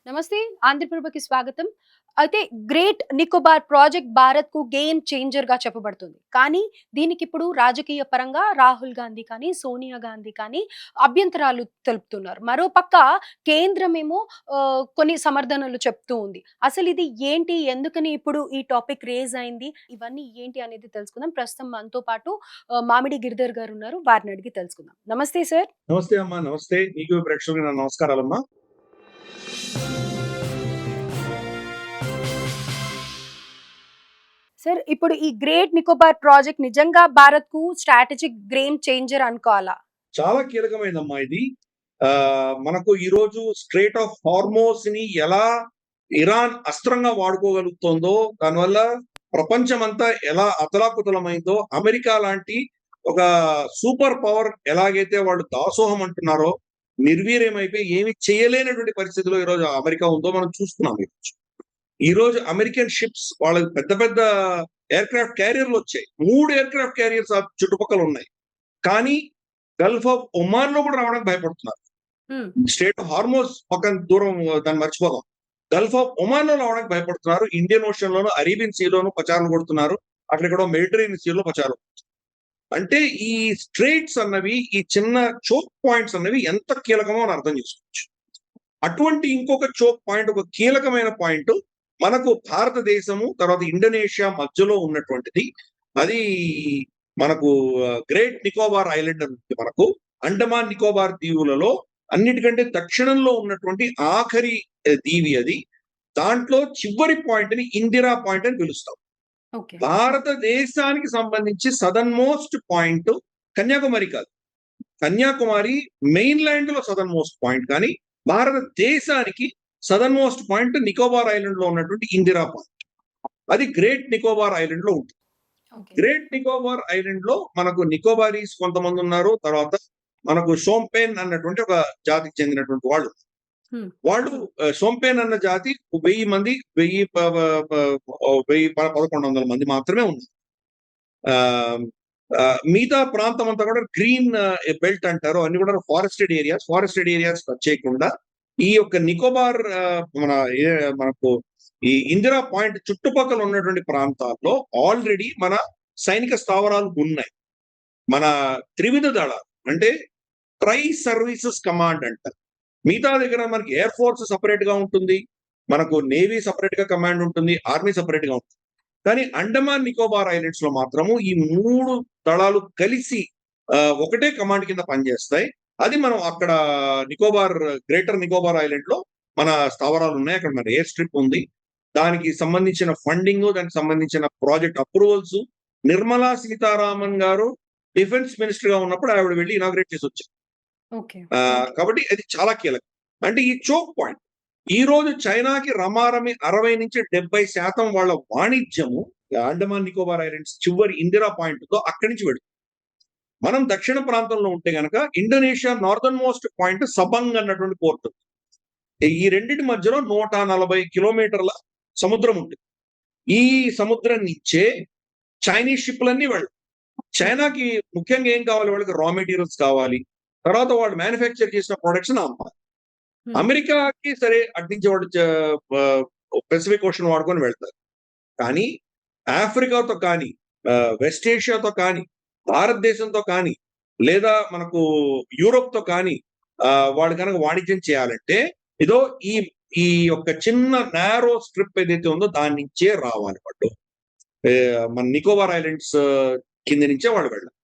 నమస్తే. ఆంధ్రప్రభకి స్వాగతం. అయితే గ్రేట్ నికోబార్ ప్రాజెక్ట్ భారత్‌కు గేమ్ చేంజర్‌గా చెప్పబడుతుంది. కానీ దీనికిప్పుడు రాజకీయ పరంగా రాహుల్ గాంధీ కానీ, సోనియా గాంధీ కానీ అభ్యంతరాలు తెలుపుతున్నారు. మరోపక్క కేంద్రమేమో కొన్ని సమర్థనలు చెప్తూ ఉంది. అసలిది ఏంటి? ఎందుకని ఇప్పుడు ఈ టాపిక్ రేజ్ అయింది? ఇవన్నీ ఏంటి అనేది తెలుసుకుందాం. ప్రస్తుతం మనతో పాటు మామిడి గిరిధర్ గారున్నారు. వారిని అడిగి తెలుసుకుందాం. నమస్తే సార్. నమస్తే అమ్మా. నమస్తే. నీకు ప్రేక్షకులకు నా నమస్కారాలమ్మా. సార్ ఇప్పుడు ఈ గ్రేట్ నికోబార్ ప్రాజెక్ట్ నిజంగా భారత్‌కు స్ట్రాటజిక్ గేమ్ చేంజర్ అనుకోవాలా? చాలా కీలకమైనదమ్మా ఇది. మనకు ఈరోజు స్ట్రెయిట్ ఆఫ్ హార్మోస్‌ని ఎలా ఇరాన్ అస్త్రంగా వాడుకోగలుగుతోందో, దానివల్ల ప్రపంచమంతా ఎలా అతలాకుతలమైందో, అమెరికా లాంటి ఒక సూపర్ పవర్ ఎలాగైతే వాళ్ళు దాసోహం అంటున్నారో, నిర్వీర్యమైపోయి ఏమి చేయలేనటువంటి పరిస్థితిలో ఈరోజు అమెరికా ఉందో మనం చూస్తున్నాం ఈరోజు. ఈరోజు అమెరికన్ షిప్స్ వాళ్ళకి పెద్ద పెద్ద ఎయిర్‌క్రాఫ్ట్ క్యారియర్‌లు వచ్చాయి. 3 ఎయిర్‌క్రాఫ్ట్ క్యారియర్స్ ఆ చుట్టుపక్కల ఉన్నాయి. కానీ గల్ఫ్ ఆఫ్ ఒమాన్‌లో కూడా రావడానికి భయపడుతున్నారు. హ్మ్. స్ట్రెయిట్ ఆఫ్ హార్మోస్ పక్కన దూరం దాన్ని మర్చిపోదాం. గల్ఫ్ ఆఫ్ ఒమాన్‌లో రావడానికి భయపడుతున్నారు. ఇండియన్ ఓషన్‌లోను, అరేబియన్ సీలోను పచారులు కొడుతున్నారు. అక్కడెక్కడో మెడిటరేనియన్ సీలో పచారులు. అంటే ఈ స్ట్రెయిట్స్ అన్నవి, ఈ చిన్న చోక్ పాయింట్స్ అన్నవి ఎంత కీలకమో మనం అర్థం చేసుకోవచ్చు. అటువంటి ఇంకొక చోక్ పాయింట్, ఒక కీలకమైన పాయింట్ మనకు భారతదేశము, తర్వాత ఇండోనేషియా మధ్యలో ఉన్నటువంటిది. అది మనకు గ్రేట్ నికోబార్ ఐలాండ్ అని ఉంది మనకు. అండమాన్ నికోబార్ దీవులలో అన్నిటికంటే దక్షిణంలో ఉన్నటువంటి ఆఖరి దీవి అది. దాంట్లో చివరి పాయింట్‌ని ఇందిరా పాయింట్ అని పిలుస్తాం. ఓకే. భారతదేశానికి సంబంధించి సదర్న్ మోస్ట్ పాయింట్ కన్యాకుమారి కాదు. కన్యాకుమారి మెయిన్‌లాండ్‌లో సదర్న్ మోస్ట్ పాయింట్ కానీ, భారతదేశానికి సదర్న్ మోస్ట్ పాయింట్ నికోబార్ ఐలాండ్‌లో ఉన్నటువంటి ఇందిరా పాయింట్. అది గ్రేట్ నికోబార్ ఐలాండ్‌లో ఉంటుంది. ఓకే. గ్రేట్ నికోబార్ ఐలాండ్‌లో మనకు నికోబారీస్ కొంతమందున్నారు. తర్వాత మనకు షోంపేన్ అన్నటువంటి ఒక జాతికి చెందినటువంటి వాళ్ళు. హ్మ్. వాళ్ళు షోంపేన్ అన్న జాతి 1000 మంది, 1000 ప ప ప 1100 మంది మాత్రమే ఉన్నారు. ఆహ్, మిగతా ప్రాంతం అంతా కూడా గ్రీన్ బెల్ట్ అంటారు. అన్ని కూడా forested areas. Forested areas touch చేయకుండా ఈ యొక్క నికోబార్ మన మనకు ఈ ఇందిరా పాయింట్ చుట్టుపక్కల ఉన్నటువంటి ప్రాంతాల్లో ఆల్రెడీ మన సైనిక స్థావరాలు ఉన్నాయి. మన త్రివిధ దళాలు అంటే ట్రై సర్వీసెస్ కమాండ్ అంటారు. మిగతా దగ్గర మనకి ఎయిర్ ఫోర్స్ సెపరేట్ గా ఉంటుంది. మనకు నేవీ సెపరేట్ గా కమాండ్ ఉంటుంది. ఆర్మీ సెపరేట్ గా ఉంటుంది. కానీ అండమాన్ నికోబార్ ఐలాండ్స్ లో మాత్రము ఈ 3 దళాలు కలిసి ఒకటే కమాండ్ కింద పనిచేస్తాయి. అది మనం అక్కడ నికోబార్ గ్రేటర్ నికోబార్ ఐలాండ్ లో మన స్థావరాలు ఉన్నాయి. అక్కడ మన ఎయిర్ స్ట్రిప్ ఉంది. దానికి సంబంధించిన ఫండింగ్, దానికి సంబంధించిన ప్రాజెక్ట్ అప్రూవల్స్ నిర్మలా సీతారామన్ గారు డిఫెన్స్ మినిస్టర్ గా ఉన్నప్పుడు ఆవిడ వెళ్లి ఇనాగ్రేట్ చేసి వచ్చారు. ఓకే. కాబట్టి అది చాలా కీలకం. అంటే ఈ చోక్ పాయింట్. ఈ రోజు చైనాకి రమారమి 60-70% వాళ్ళ వాణిజ్యము అండమాన్ నికోబార్ ఐలాండ్స్ చివరి ఇందిరా పాయింట్‌తో అక్కడి నుంచి వెళ్తుంది. మనం దక్షిణ ప్రాంతంలో ఉంటే గనక ఇండోనేషియా నార్దర్న్ మోస్ట్ పాయింట్ సబంగ్ అన్నటువంటి పోర్ట్. ఈ రెండిటి మధ్యలో 140 కిలోమీటర్ల సముద్రం ఉంటుంది. ఈ సముద్రం నుంచే చైనీస్ షిప్‌లన్నీ వెళ్ళవు. చైనాకి ముఖ్యంగా ఏం కావాలి? వాళ్ళకి రా మెటీరియల్స్ కావాలి. తర్వాత వాళ్ళు మ్యానుఫ్యాక్చర్ చేసిన ప్రొడక్ట్స్‌ని అమ్మాలి. హ్మ్. అమెరికాకి సరే అటునుంచి వాడు పెసిఫిక్ ఓషన్ వాడుకొని వెళ్తారు. కానీ ఆఫ్రికాతో కానీ, వెస్ట్ ఏషియాతో కానీ, భారతదేశంతో కానీ, లేదా మనకు యూరోప్‌తో కానీ వాళ్ళు గనక వాణిజ్యం చేయాలంటే ఇదో ఈ ఈ యొక్క చిన్న నారో స్ట్రిప్ ఏదైతే ఉందో దాని నుంచే రావాలి వాళ్ళు. మన నికోబార్ ఐలాండ్స్ కింద నుంచే వాళ్ళు వెళ్ళాలి.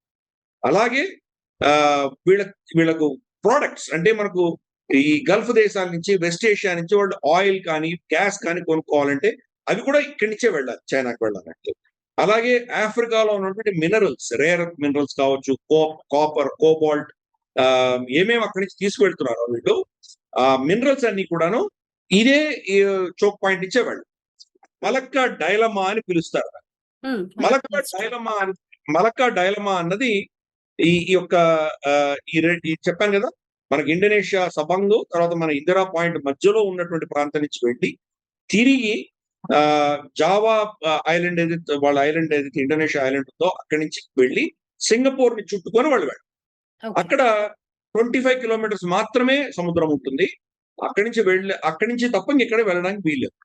అలాగే వీళ్ళకు ప్రొడక్ట్స్ అంటే మనకు ఈ గల్ఫ్ దేశాల నుంచి, వెస్ట్ ఏషియా నుంచి వాళ్ళు ఆయిల్ కానీ, గ్యాస్ కానీ కొనుక్కోవాలంటే అవి కూడా ఇక్కడి నుంచే వెళ్ళాలి. చైనాకి వెళ్ళాలంటే. అలాగే ఆఫ్రికాలో ఉన్నటువంటి మినరల్స్, రేర్ ఎర్త్ మినరల్స్ కావచ్చు, కాపర్, కోబాల్ట్ ఏమేమి అక్కడి నుంచి తీసుకువెళ్తున్నారో వీళ్ళు ఆ మినరల్స్ అన్ని కూడాను ఇదే చోక్ పాయింట్ నుంచే వెళ్ళాలి. మలక్కా డైలమా అని పిలుస్తారు. హ్మ్. మలక్కా డైలమా మలక్కా డైలమా అన్నది ఈ ఈ యొక్క ఈ చెప్పాను కదా! మనకి ఇండోనేషియా సబంగ్, తర్వాత మన ఇందిరా పాయింట్ మధ్యలో ఉన్నటువంటి ప్రాంతం నుంచి వెళ్ళి, తిరిగి జావా ఐలాండ్ ఏదైతే వాళ్ళ ఐలాండ్ ఏదైతే ఇండోనేషియా ఐలాండ్ ఉందో అక్కడి నుంచి వెళ్ళి సింగపూర్‌ని చుట్టుకొని వాళ్ళు వెళ్ళాలి. ఓకే. అక్కడ 25 కిలోమీటర్స్ మాత్రమే సముద్రం ఉంటుంది. అక్కడి నుంచి తప్ప ఇంకెక్కడ వెళ్ళడానికి వీల్లేదు.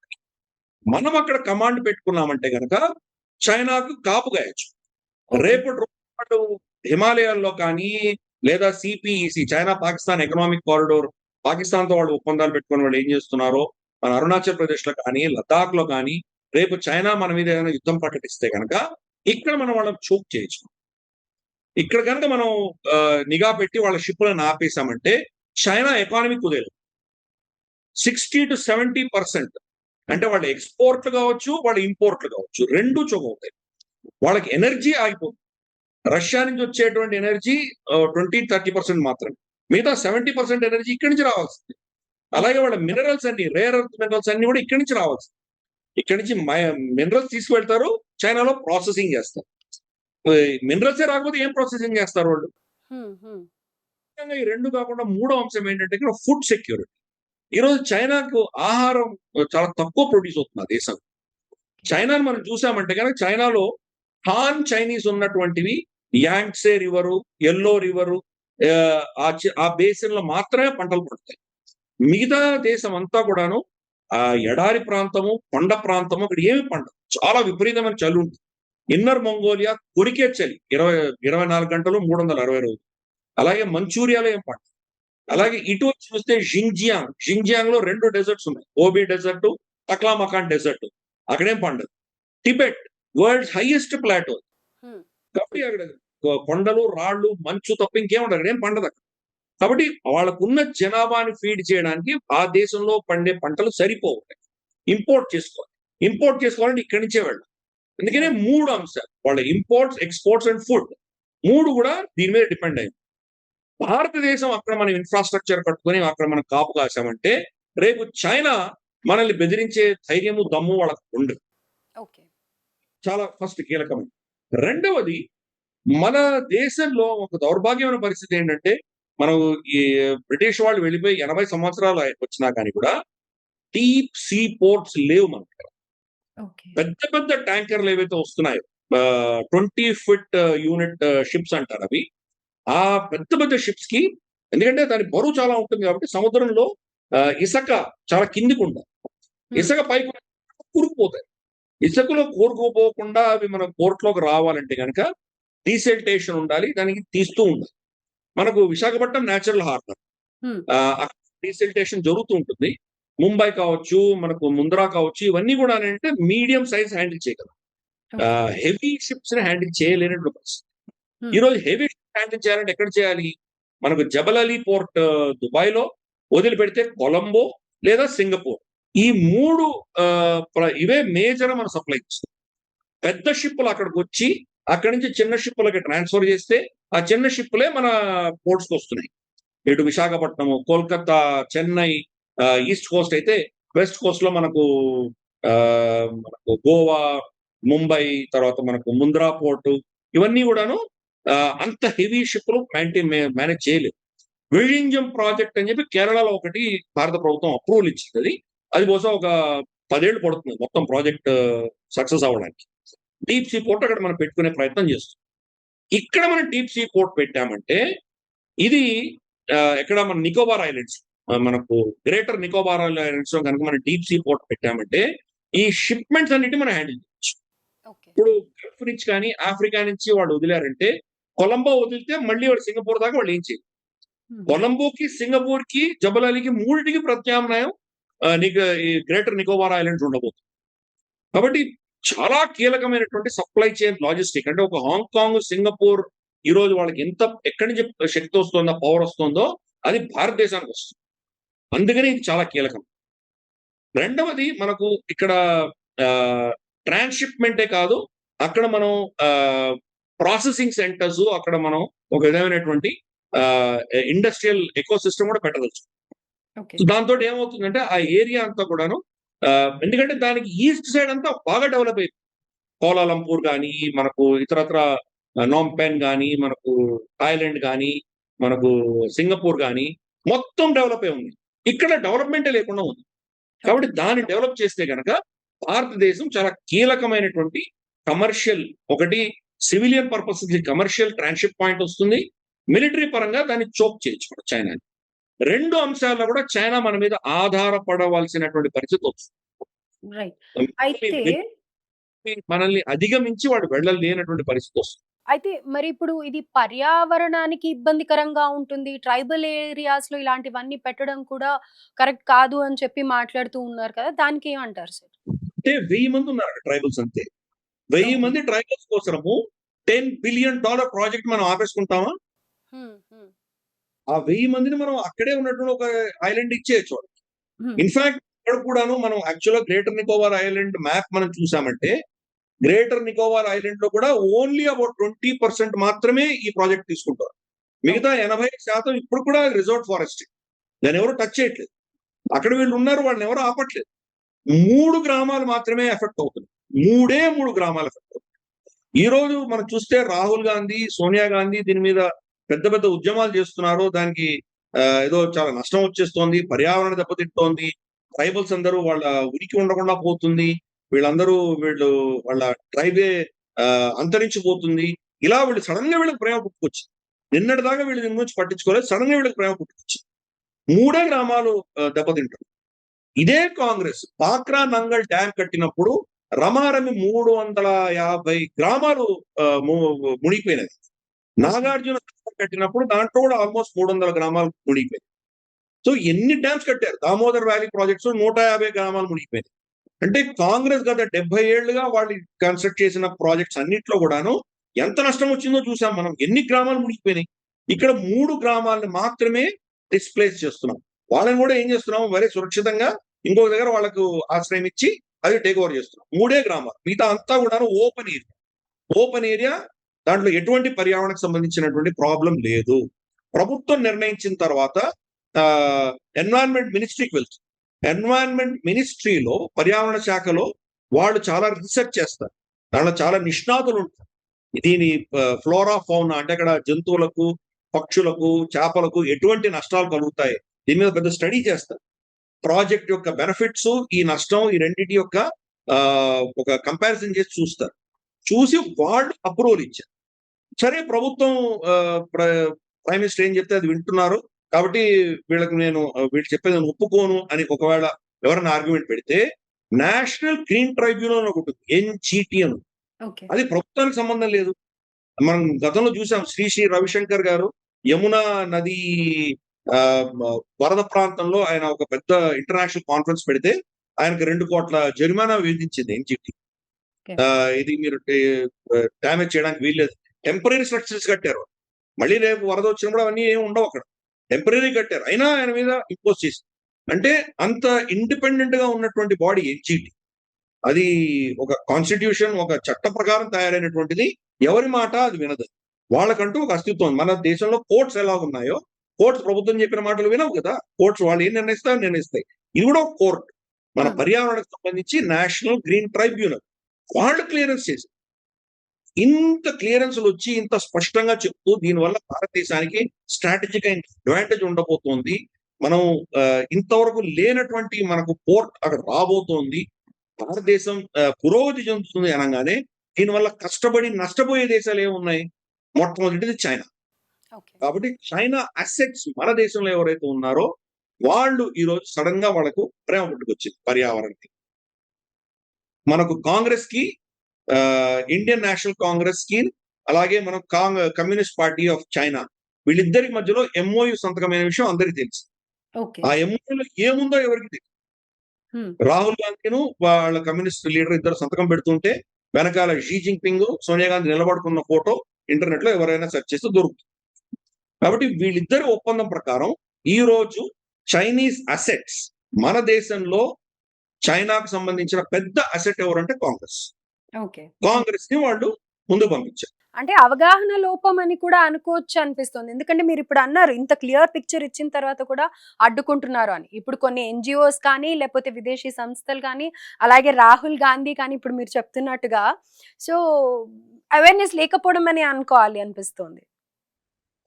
మనం అక్కడ కమాండ్ పెట్టుకున్నామంటే గనక చైనాకు కాపు గాయొచ్చు. ఓకే. రేపటి రోజు వాళ్ళు హిమాలయాల్లో కానీ, లేదా CPEC China Pakistan economic corridor పాకిస్తాన్‌తో వాళ్ళు ఒప్పందాలు పెట్టుకొని వాళ్ళు ఏం చేస్తున్నారో, మన అరుణాచల్ ప్రదేశ్‌లో కానీ, లద్దాఖ్‌లో కానీ, రేపు చైనా మన మీద ఏదైనా యుద్ధం ప్రకటిస్తే గనక, ఇక్కడ మనం వాళ్ళని చోక్ చేయొచ్చు. ఇక్కడ గనక మనం నిఘా పెట్టి వాళ్ళ షిప్‌లను ఆపేసామంటే, చైనా ఎకానమీ కుదేలదు. 60-70% అంటే వాళ్ళ ఎక్స్‌పోర్ట్‌లు కావచ్చు, వాళ్ళ ఇంపోర్ట్‌లు కావచ్చు. 2 చోకవుతాయి. వాళ్ళకి ఎనర్జీ ఆగిపోతుంది. రష్యా నుంచి వచ్చేటువంటి ఎనర్జీ 20-30% మాత్రమే. మిగతా 70% ఎనర్జీ ఇక్కడి నుంచి రావాల్సింది. అలాగే వాళ్ళ మినరల్స్ అన్ని రేర్ ఎర్త్ మినరల్స్ అన్ని కూడా ఇక్కడి నుంచి రావాల్సింది. ఇక్కడి నుంచి మినరల్స్ తీసుకువెళ్తారు. చైనాలో ప్రాసెసింగ్ చేస్తారు. మినరల్సే రాకపోతే ఏం ప్రాసెసింగ్ చేస్తారు వాళ్ళు? హ్మ్. హ్మ్. ముఖ్యంగా ఈ 2 కాకుండా మూడో అంశం ఏంటంటే ఇక్కడ ఫుడ్ సెక్యూరిటీ. ఈరోజు చైనాకు ఆహారం చాలా తక్కువ ప్రొడ్యూస్ అవుతుంది ఆ దేశం. చైనాని మనం చూసామంటే గనక చైనాలో హాన్ చైనీస్ ఉన్నటువంటివి యాంగ్సే రివరు, యెల్లో రివరు ఆ బేసిన్‌లో మాత్రమే పంటలు పండుతాయి. మిగతా దేశం అంతా కూడాను ఎడారి ప్రాంతము, కొండ ప్రాంతము అక్కడ ఏమి పండదు. చాలా విపరీతమైన చలి ఉంటుంది. ఇన్నర్ మంగోలియా కొరికే చలి. 24 గంటలు 360 రోజులు. అలాగే మంచూరియాలో ఏం పండదు. హ్మ్. అలాగే ఇటు వచ్చి చూస్తే షింజియాంగ్‌లో 2 డెజర్ట్స్ ఉన్నాయి. Gobi desert, Taklamakan desert. అక్కడేం పండదు. Tibet world's highest plateau. హ్మ్. కాబట్టి అక్కడ కొండలు, రాళ్ళు, మంచు తప్ప ఇంకేముండదు. అక్కడేం పండదక్కడ. కాబట్టి వాళ్ళకున్న జనాభాని ఫీడ్ చేయడానికి ఆ దేశంలో పండే పంటలు సరిపోవు. ఇంపోర్ట్ చేసుకోవాలి. ఇంపోర్ట్ చేసుకోవాలంటే ఇక్కడి నుంచే వెళ్ళాలి. అందుకనే ఓకే. 3 అంశాలు. వాళ్ళ ఇంపోర్ట్స్, ఎక్స్‌పోర్ట్స్ అండ్ ఫుడ్. 3 కూడా దీని మీద డిపెండ్ అయ్యింది. భారతదేశం అక్కడ మనం ఇన్‌ఫ్రాస్ట్రక్చర్ కట్టుకొని అక్కడ మనం కాపు కాసామంటే రేపు చైనా మనల్ని బెదిరించే ధైర్యము, దమ్ము వాళ్ళకి ఉండదు. ఓకే. చాలా ఫస్ట్ కీలకమైనది. రెండవది మన దేశంలో ఒక దౌర్భాగ్యమైన పరిస్థితి ఏంటంటే, మనం ఈ బ్రిటిష్ వాళ్ళు వెళ్ళిపోయి 80 సంవత్సరాలు వచ్చినా గాని కూడా, డీప్ సీ పోర్ట్స్ లేవు మన దగ్గర. ఓకే. పెద్ద పెద్ద ట్యాంకర్‌లు ఏవైతే వస్తున్నాయో 20 ఫీట్ యూనిట్ షిప్స్ అంటారవి. ఆ పెద్ద పెద్ద షిప్స్‌కి ఎందుకంటే దాని బరువు చాలా ఉంటుంది కాబట్టి సముద్రంలో ఇసక చాలా కిందకుండాలి. హ్మ్. ఇసక పైకి కూరుకుపోతాయి. ఇసుకలో కూరుకుపోకుండా అవి మన పోర్ట్‌లోకి రావాలంటే గనక డీసెల్టేషన్ ఉండాలి. దానికి తీస్తూ ఉండాలి. మనకు విశాఖపట్నం నేచురల్ హార్బర్. హ్మ్. అక్కడ డీసెల్టేషన్ జరుగుతూ ఉంటుంది. ముంబై కావచ్చు, మనకు ముంద్రా కావచ్చు, ఇవన్నీ గూడానంటే మీడియం సైజ్ హ్యాండిల్ చేయగలం. ఓకే. హెవీ షిప్స్‌ని హ్యాండిల్ చేయలేనటువంటి పరిస్థితి. హ్మ్. ఈరోజు హెవీ షిప్స్ హ్యాండిల్ చేయాలంటే ఎక్కడ చేయాలి? మనకు జబల్ అలీ పోర్ట్ దుబాయ్‌లో, వదిలిపెడితే కొలంబో లేదా సింగపూర్. ఈ 3 ఇవే మేజర్ మన సప్లై చేస్తాయి. పెద్ద షిప్పులు అక్కడికొచ్చి, అక్కడి నుంచి చిన్న షిప్పులకి ట్రాన్స్‌ఫర్ చేస్తే, ఆ చిన్న షిప్పులే మన పోర్ట్స్‌కొస్తున్నాయి. ఇటు విశాఖపట్నము, కోల్కతా, చెన్నై ఈస్ట్ కోస్ట్ అయితే వెస్ట్ కోస్ట్‌లో మనకు గోవా, ముంబై తర్వాత మనకు ముంద్రా పోర్టు ఇవన్నీ గూడాను అంత హెవీ షిప్‌లు మేనేజ్ చేయలేవు. విഴിంజం ప్రాజెక్ట్ అని చెప్పి కేరళలో ఒకటి భారత ప్రభుత్వం అప్రూవల్ ఇచ్చిందది. అది బహుశా ఒక 10 ఏళ్ళు పడుతుంది మొత్తం ప్రాజెక్ట్ సక్సెస్ అవ్వడానికి. డీప్ సీ పోర్ట్ అక్కడ మనం పెట్టుకునే ప్రయత్నం చేస్తున్నాం. ఇక్కడ మనం డీప్ సీ పోర్ట్ పెట్టామంటే ఇది ఎక్కడ మన నికోబార్ ఐలాండ్స్ మనకు గ్రేటర్ నికోబార్ ఐలాండ్స్‌లో గనుక మనం డీప్ సీ పోర్ట్ పెట్టామంటే ఈ షిప్‌మెంట్స్ అన్నిటిని మనం హ్యాండిల్ చేయొచ్చు. ఓకే. ఇప్పుడు గల్ఫ్ నుంచి కానీ, ఆఫ్రికా నుంచి వాళ్ళు వదిలారంటే కొలంబో వదిలితే మళ్ళీ వాడు సింగపూర్ దాకా వాళ్ళు ఏం చేయరు. హుహు. కొలంబోకి, సింగపూర్‌కి, జబల్ అలీకి మూడిటికి ప్రత్యామ్నాయం ఈ గ్రేటర్ నికోబార్ ఐలాండ్స్ ఉండబోతుంది. కాబట్టి చాలా కీలకమైనటువంటి సప్లై చైన్ లాజిస్టిక్ అంటే ఒక హాంకాంగ్, సింగపూర్ ఈరోజు వాళ్ళకి ఎక్కడి నుంచి శక్తి వస్తుందో, పవర్ వస్తుందో అది భారతదేశానికి వస్తుంది. అందుకని ఇది చాలా కీలకం. రెండవది మనకు ఇక్కడ ఆహ్, ట్రాన్స్‌షిప్‌మెంటే కాదు. అక్కడ మనం ప్రాసెసింగ్ సెంటర్స్ అక్కడ మనం ఒక విధమైనటువంటి ఆహ్, ఇండస్ట్రియల్ ఎకోసిస్టమ్ కూడా పెట్టదలుచుకున్నాం. ఓకే. సో దాంతోటి ఏమవుతుందంటే ఆ ఏరియా అంతా కూడాను ఎందుకంటే దానికి ఈస్ట్ సైడ్ అంతా బాగా డెవలప్ అయిపోయింది. కోలాలంపూర్ గాని, మనకు ఇతరత్ర నాంపెన్ గాని, మనకు థాయిలాండ్ గాని, మనకు సింగపూర్ గాని మొత్తం డెవలప్ అయి ఉంది. ఇక్కడ డెవలప్‌మెంటే లేకుండా ఉంది. ఓకే. కాబట్టి దాన్ని డెవలప్ చేస్తే గనక భారతదేశం చాలా కీలకమైనటువంటి కమర్షియల్ ఒకటి సివిలియన్ పర్పస్‌కి కమర్షియల్ ట్రాన్స్‌షిప్ పాయింట్ వస్తుంది. మిలిటరీ పరంగా దాన్ని చోక్ చేయొచ్చు మనం చైనాని. రెండు అంశాల్లో కూడా చైనా మన మీద ఆధారపడవలసినటువంటి పరిస్థితి వస్తుంది. రైట్. మనల్ని అయితే మనల్ని అధిగమించి వాడు వెళ్ళలేనటువంటి పరిస్థితి వస్తుంది. అయితే మరి ఇప్పుడు ఇది పర్యావరణానికి ఇబ్బందికరంగా ఉంటుంది. ట్రైబల్ ఏరియాస్‌లో ఇలాంటివన్నీ పెట్టడం కూడా కరెక్ట్ కాదు అని చెప్పి మాట్లాడుతూ ఉన్నారు కదా! దానికేమంటారు సార్? అంటే 1000 మంది ఉన్నారు ట్రైబల్స్ అంతే. 1000 ఓకే. మంది ట్రైబల్స్ కోసము $10 బిలియన్ ప్రాజెక్ట్ మనం ఆపేసుకుంటామా? హ్మ్. హ్మ్. ఆ 1000 మందిని మనం అక్కడే ఉన్నటువంటి ఒక ఐలాండ్ ఇచ్చేయొచ్చు వాళ్ళకి. హ్మ్. ఇన్‌ఫాక్ట్ ఇక్కడ కూడాను మనం యాక్చువల్‌గా గ్రేటర్ నికోబార్ ఐలాండ్ మ్యాప్ మనం చూసామంటే, గ్రేటర్ నికోబార్ ఐలాండ్‌లో కూడా ఓన్లీ అబౌట్ 20% మాత్రమే ఈ ప్రాజెక్ట్ తీసుకుంటారు. మిగతా ఓకే. 80% ఇప్పుడు కూడా రిజర్వ్ ఫారెస్టే. దాన్నెవరు టచ్ చేయట్లేదు. అక్కడ వీళ్ళున్నారు వాళ్ళనెవరు ఆపట్లేదు. 3 గ్రామాలు మాత్రమే ఎఫెక్ట్ అవుతున్నాయి. 3 గ్రామాలు ఎఫెక్ట్ అవుతున్నాయి. ఈరోజు మనం చూస్తే రాహుల్ గాంధీ, సోనియా గాంధీ దీని మీద పెద్ద పెద్ద ఉద్యమాలు చేస్తున్నారు. దానికి ఏదో చాలా నష్టం వచ్చేస్తోంది. పర్యావరణం దెబ్బతింటోంది. ట్రైబల్స్ అందరూ వాళ్ళ ఉనికి ఉండకుండా పోతుంది. వీళ్ళు వాళ్ళ ట్రైబే అంతరించిపోతుంది. ఇలా వీళ్ళు సడెన్‌గా వీళ్ళకి ప్రేమ పుట్టుకొచ్చింది. నిన్నటిదాకా వీళ్ళు దీని గురించి పట్టించుకోలేదు. సడెన్‌గా వీళ్ళకి ప్రేమ పుట్టుకొచ్చింది. 3 గ్రామాలు దెబ్బతింటున్నాయి. ఇదే కాంగ్రెస్ పాక్రా నంగల్ డ్యామ్ కట్టినప్పుడు రమారమి 350 గ్రామాలు మునిగిపోయినవి. ఓకే. నాగార్జున సాగర్ కట్టినప్పుడు దాంట్లో కూడా ఆల్మోస్ట్ 300 గ్రామాలు మునిగిపోయాయి. సో ఎన్ని డ్యామ్స్ కట్టారు? దామోదర్ వ్యాలీ ప్రాజెక్ట్స్ 150 గ్రామాలు మునిగిపోయినాయి. అంటే కాంగ్రెస్ గత 70 ఏళ్లుగా వాళ్ళు కన్స్ట్రక్ట్ చేసిన ప్రాజెక్ట్స్ అన్నిట్లో కూడాను ఎంత నష్టం వచ్చిందో చూసాం మనం. ఎన్ని గ్రామాలు మునిగిపోయినాయి. ఇక్కడ 3 గ్రామాలను మాత్రమే డిస్‌ప్లేస్ చేస్తున్నాం. వాళ్ళని కూడా ఏం చేస్తున్నాం వెరీ సురక్షితంగా ఇంకొక దగ్గర వాళ్ళకు ఆశ్రయం ఇచ్చి అది టేక్ ఓవర్ చేస్తున్నాం. 3 గ్రామాలు. మిగతా అంతా కూడాను ఓపెన్ ఏరియా. ఓపెన్ ఏరియా దాంట్లో ఎటువంటి పర్యావరణకు సంబంధించినటువంటి ప్రాబ్లమ్ లేదు. ప్రభుత్వం నిర్ణయించిన తర్వాత ఎన్విరాన్మెంట్ మినిస్ట్రీకి వెళ్తుంది. ఎన్విరాన్మెంట్ మినిస్ట్రీలో పర్యావరణ శాఖలో వాళ్ళు చాలా రీసెర్చ్ చేస్తారు. దాంట్లో చాలా నిష్ణాతులు ఉంటారు. దీని ఫ్లోరా, ఫౌనా అంటే అక్కడ జంతువులకు, పక్షులకు, చేపలకు ఎటువంటి నష్టాలు కలుగుతాయి. దీని మీద పెద్ద స్టడీ చేస్తారు. ప్రాజెక్ట్ యొక్క బెనిఫిట్స్, ఈ నష్టం ఈ రెండిటి యొక్క ఒక కంపారిజన్ చేసి చూస్తారు. చూసి వాళ్ళు అప్రూవల్ ఇచ్చారు. సరే ప్రభుత్వం ప్రైమ్ మినిస్టర్ ఏం చెప్తే అది వింటున్నారు. కాబట్టి వీళ్ళకి నేను వీళ్ళు చెప్పేది నేను ఒప్పుకోను అని ఒకవేళ ఎవరైనా ఆర్గ్యుమెంట్ పెడితే నేషనల్ గ్రీన్ ట్రైబ్యునల్ అని ఒకటి ఉంది. ఎన్‌జీటీ అని. ఓకే. అది ప్రభుత్వానికి సంబంధం లేదు. మనం గతంలో చూసాం శ్రీ రవిశంకర్ గారు యమునా నది వరద ప్రాంతంలో ఆయన ఒక పెద్ద ఇంటర్నేషనల్ కాన్ఫరెన్స్ పెడితే ఆయనకు 2,00,00,000 జరిమానా విధించింది ఎన్‌జీటీ. ఓకే. ఇది మీరు డ్యామేజ్ చేయడానికి వీల్లేదు. టెంపరరీ స్ట్రక్చర్స్ కట్టారు. మళ్ళీ రేపు వరద వచ్చినప్పుడు అవన్నీ ఏమి ఉండవు అక్కడ. టెంపరరీ కట్టారు. అయినా ఆయన మీద ఇంపోజ్ చేసింది. అంటే అంత ఇండిపెండెంట్ గా ఉన్నటువంటి బాడీ ఎన్‌జీటీ. అది ఒక కాన్స్టిట్యూషన్, ఒక చట్ట ప్రకారం తయారైనటువంటిది. ఎవరి మాట అది వినదు. వాళ్ళకంటూ ఒక అస్తిత్వం ఉంది. మన దేశంలో కోర్ట్స్ ఎలాగున్నాయో, కోర్ట్స్ ప్రభుత్వం చెప్పిన మాటలు వినవు కదా! కోర్ట్స్ వాళ్ళు ఏం నిర్ణయిస్తారో నిర్ణయిస్తాయి. ఇది కూడా ఒక కోర్ట్. మన హ్మ్. పర్యావరణకు సంబంధించి నేషనల్ గ్రీన్ ట్రైబ్యునల్. వాళ్ళు క్లియరెన్స్ చేసారు. ఇంత క్లియరెన్స్‌లొచ్చి ఇంత స్పష్టంగా చెప్తూ దీనివల్ల భారతదేశానికి స్ట్రాటజిక్ అడ్వాంటేజ్ ఉండబోతోంది. మనం ఇంతవరకు లేనటువంటి మనకు పోర్ట్ అక్కడ రాబోతోంది. భారతదేశం పురోగతి చెందుతుంది అనంగానే దీనివల్ల కష్టపడి నష్టపోయే దేశాలు ఏమున్నాయి? మొట్టమొదటిది చైనా. ఓకే. కాబట్టి చైనా అసెట్స్ మన దేశంలో ఎవరైతే ఉన్నారో వాళ్ళు ఈరోజు సడెన్‌గా వాళ్ళకు ప్రేమ పుట్టుకొచ్చింది పర్యావరణానికి. మనకు కాంగ్రెస్‌కి ఇండియన్ నేషనల్ కాంగ్రెస్‌కి అలాగే మనం కమ్యూనిస్ట్ పార్టీ ఆఫ్ చైనా వీళ్ళిద్దరి మధ్యలో ఎంఓయూ సంతకమైన విషయం అందరికీ తెలుసు. ఓకే. ఆ ఎంఓయూలో ఏముందో ఎవరికీ తెలీదు. హ్మ్. రాహుల్ గాంధీను వాళ్ళ కమ్యూనిస్ట్ లీడర్ ఇద్దరు సంతకం పెడుతుంటే వెనకాల షీ జిన్‌పింగ్, సోనియా గాంధీ నిలబడుకున్న ఫోటో ఇంటర్నెట్‌లో ఎవరైనా సెర్చ్ చేస్తే దొరుకుతుంది. కాబట్టి వీళ్ళిద్దరి ఒప్పందం ప్రకారం ఈరోజు చైనీస్ అసెట్స్ మన దేశంలో చైనాకు సంబంధించిన పెద్ద అసెట్ ఎవరంటే కాంగ్రెస్. ఓకే. కాంగ్రెస్‌ని వాళ్ళు ముందుకు పంపించారు. అంటే అవగాహన లోపం అని కూడా అనుకోవచ్చు అనిపిస్తుంది. ఎందుకంటే మీరిప్పుడు అన్నారు ఇంత క్లియర్ పిక్చర్ ఇచ్చిన తర్వాత కూడా అడ్డుకుంటున్నారు అని. ఇప్పుడు కొన్ని ఎన్‌జీఓస్ కానీ, లేకపోతే విదేశీ సంస్థలు కానీ, అలాగే రాహుల్ గాంధీ కానీ ఇప్పుడు మీరు చెప్తున్నట్టుగా సో, అవేర్‌నెస్ లేకపోవడం అని అనుకోవాలి అనిపిస్తుంది.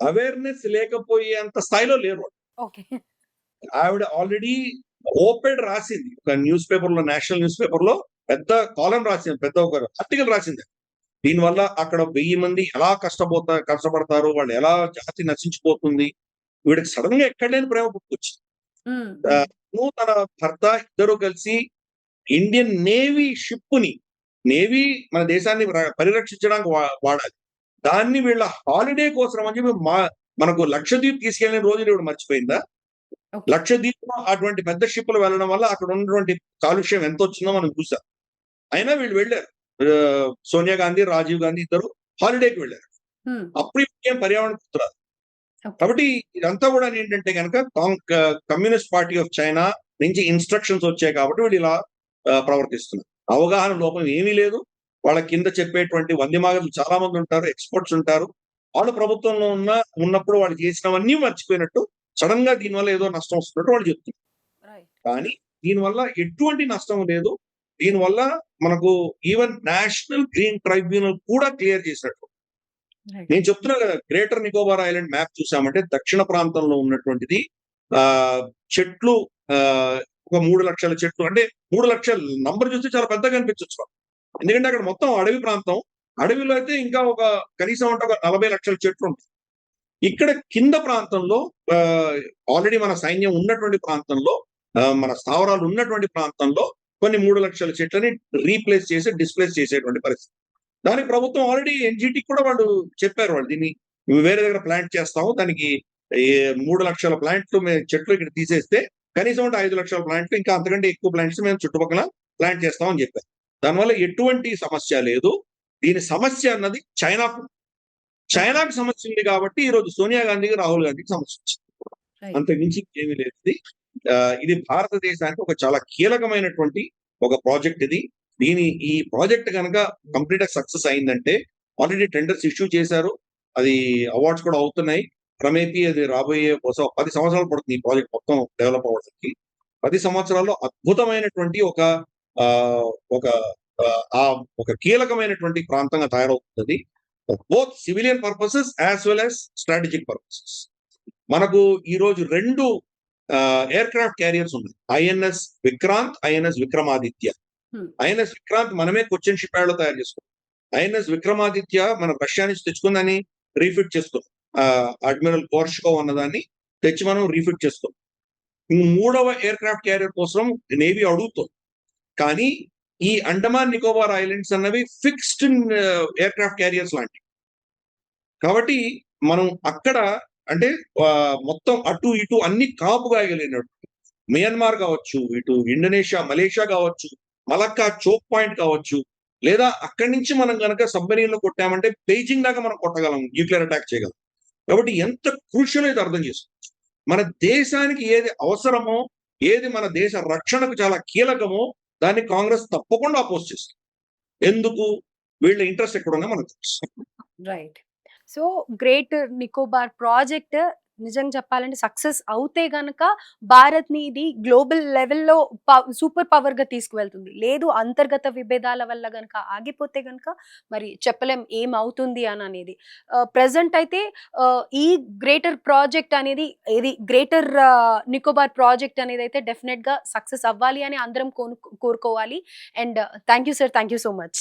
అవేర్‌నెస్ లేకపోయేంత స్థాయిలో లేరు వాళ్ళు. ఓకే. ఆవిడ ఆల్రెడీ ఓపెడ్ రాసింది. ఒక న్యూస్ పేపర్‌లో నేషనల్ న్యూస్ పేపర్‌లో పెద్ద కాలమ్ రాసింది. పెద్ద ఒక ఆర్టికల్ రాసింది. దీనివల్ల అక్కడ 1000 మంది ఎలా కష్టపడతారు, వాళ్ళు ఎలా జాతి నశించిపోతుంది. వీడికి సడన్ గా ఎక్కడ లేని ప్రేమ పుట్టుకొచ్చింది. తను తన భర్త ఇద్దరు కలిసి ఇండియన్ నేవీ షిప్ ని, నేవీ మన దేశాన్ని పరిరక్షించడానికి వాడాలి. దాన్ని వీళ్ళ హాలిడే కోసం అని చెప్పి మనకు లక్షద్వీప్ తీసుకెళ్లిన రోజులు ఇవిడ మర్చిపోయిందా? ఓకే. లక్షద్వీప్ అటువంటి పెద్ద షిప్లు వెళ్ళడం వల్ల అక్కడ ఉన్నటువంటి కాలుష్యం ఎంత వచ్చిందో మనం చూసాం. అయినా వీళ్ళు వెళ్ళారు. సోనియా గాంధీ, రాజీవ్ గాంధీ ఇద్దరు హాలిడేకి వెళ్ళారు. అప్పుడు ఏం పర్యావరణ గుర్తురాదు. కాబట్టి ఇదంతా కూడా ఏంటంటే కనుక కమ్యూనిస్ట్ పార్టీ ఆఫ్ చైనా నుంచి ఇన్స్ట్రక్షన్స్ వచ్చాయి కాబట్టి వీళ్ళు ఇలా ప్రవర్తిస్తున్నారు. అవగాహన లోపం ఏమీ లేదు. వాళ్ళ కింద చెప్పేటువంటి వందిమాగతులు చాలా మంది ఉంటారు, ఎక్స్పర్ట్స్ ఉంటారు. వాళ్ళు ప్రభుత్వంలో ఉన్నప్పుడు వాళ్ళు చేసినవన్నీ మర్చిపోయినట్టు సడన్ గా దీనివల్ల ఏదో నష్టం వస్తున్నట్టు వాళ్ళు చెప్తున్నారు. కానీ దీనివల్ల ఎటువంటి నష్టం లేదు. దీనివల్ల మనకు ఈవెన్ నేషనల్ గ్రీన్ ట్రైబ్యునల్ కూడా క్లియర్ చేసినట్టు. నేను చెప్తున్నా కదా, గ్రేటర్ నికోబార్ ఐలాండ్ మ్యాప్ చూసామంటే దక్షిణ ప్రాంతంలో ఉన్నటువంటిది చెట్లు ఒక 3 లక్షల చెట్లు, అంటే 3 లక్షల నంబర్ చూస్తే చాలా పెద్దగా అనిపించవచ్చు. ఎందుకంటే అక్కడ మొత్తం అడవి ప్రాంతం. అడవిలో అయితే ఇంకా ఒక కనీసం అంటే ఒక 40 లక్షల చెట్లు ఉంటాయి. ఇక్కడ కింద ప్రాంతంలో ఆల్రెడీ మన సైన్యం ఉన్నటువంటి ప్రాంతంలో, మన స్థావరాలు ఉన్నటువంటి ప్రాంతంలో కొన్ని 3 లక్షల చెట్లని రీప్లేస్ చేసి డిస్ప్లేస్ చేసేటువంటి పరిస్థితి. దానికి ప్రభుత్వం ఆల్రెడీ ఎన్జిటి కూడా వాళ్ళు చెప్పారు. వాళ్ళు దీన్ని వేరే దగ్గర ప్లాంట్ చేస్తాము, దానికి 3 లక్షల ప్లాంట్లు చెట్లు ఇక్కడ తీసేస్తే కనీసం అంటే 5 లక్షల ప్లాంట్లు, ఇంకా అంతకంటే ఎక్కువ ప్లాంట్స్ మేము చుట్టుపక్కల ప్లాంట్ చేస్తామని చెప్పారు. దానివల్ల ఎటువంటి సమస్య లేదు. దీని సమస్య అన్నది చైనాకు సమస్య ఉంది కాబట్టి ఈ రోజు సోనియా గాంధీకి, రాహుల్ గాంధీకి సమస్య వచ్చింది. అంతకుమించి ఏమీ లేదు. ఇది భారతదేశానికి ఒక చాలా కీలకమైనటువంటి ఒక ప్రాజెక్ట్ ఇది. ఈ ప్రాజెక్ట్ కనుక కంప్లీట్ గా సక్సెస్ అయిందంటే, ఆల్రెడీ టెండర్స్ ఇష్యూ చేశారు, అది అవార్డ్స్ కూడా అవుతున్నాయి. క్రమేపీ అది రాబోయే 10 సంవత్సరాలు పడుతుంది ఈ ప్రాజెక్ట్ మొత్తం డెవలప్ అవ్వడానికి. 10 సంవత్సరాల్లో అద్భుతమైనటువంటి ఒక కీలకమైనటువంటి ప్రాంతంగా తయారవుతుంది. Both civilian purposes as well as strategic purposes. మనకు ఈ రోజు 2 ఎయిర్ క్రాఫ్ట్ క్యారియర్స్ ఉన్నాయి. INS Vikrant, INS Vikramaditya. INS Vikrant మనమే కొచ్చిన్ షిప్ యార్డ్ లో తయారు చేసుకున్నాం. ఐఎన్ఎస్ విక్రమాదిత్య మనం రష్యా నుంచి తెచ్చుకుందని రీఫిట్ చేసుకున్నాం. అడ్మిరల్ కోర్షకోవ్ అన్నదాన్ని తెచ్చి మనం రీఫిట్ చేస్తాం. 3వ ఎయిర్ క్రాఫ్ట్ క్యారియర్ కోసం నేవీ అడుగుతుంది. కానీ ఈ అండమాన్ నికోబార్ ఐలాండ్స్ అన్నవి ఫిక్స్డ్ ఎయిర్ క్రాఫ్ట్ క్యారియర్స్ లాంటివి. కాబట్టి మనం అక్కడ అంటే మొత్తం అటు ఇటు అన్ని కాపుగా ఎగలేనట్టు, మియన్మార్ కావచ్చు, ఇటు ఇండోనేషియా, మలేషియా కావచ్చు, మలక్కా చోక్ పాయింట్ కావచ్చు, లేదా అక్కడి నుంచి మనం కనుక సబ్మెరీన్లో కొట్టామంటే బెయిజింగ్ దాకా మనం కొట్టగలం, న్యూక్లియర్ అటాక్ చేయగలం. కాబట్టి ఎంత క్రూషియల్ ఇది అర్థం చేసుకోవచ్చు. మన దేశానికి ఏది అవసరమో, ఏది మన దేశ రక్షణకు చాలా కీలకమో దాన్ని కాంగ్రెస్ తప్పకుండా అపోజ్ చేస్తుంది. ఎందుకు? వీళ్ళ ఇంట్రెస్ట్ ఎక్కడున్నా మనకు తెలుసు. Right. So great Nicobar project నిజంగా చెప్పాలంటే సక్సెస్ అవుతే గనక భారత్ని ఇది గ్లోబల్ లెవెల్లో సూపర్ పవర్ గా తీసుకువెళ్తుంది. లేదు అంతర్గత విభేదాల వల్ల గనక ఆగిపోతే గనక మరి చెప్పలేం ఏమవుతుంది అని అనేది. ప్రెసెంట్ అయితే ఈ గ్రేటర్ ప్రాజెక్ట్ అనేది, ఇది గ్రేటర్ నికోబార్ ప్రాజెక్ట్ అనేది అయితే డెఫినెట్ గా సక్సెస్ అవ్వాలి అని అందరం కోరుకోవాలి. And thank you sir, thank you so much.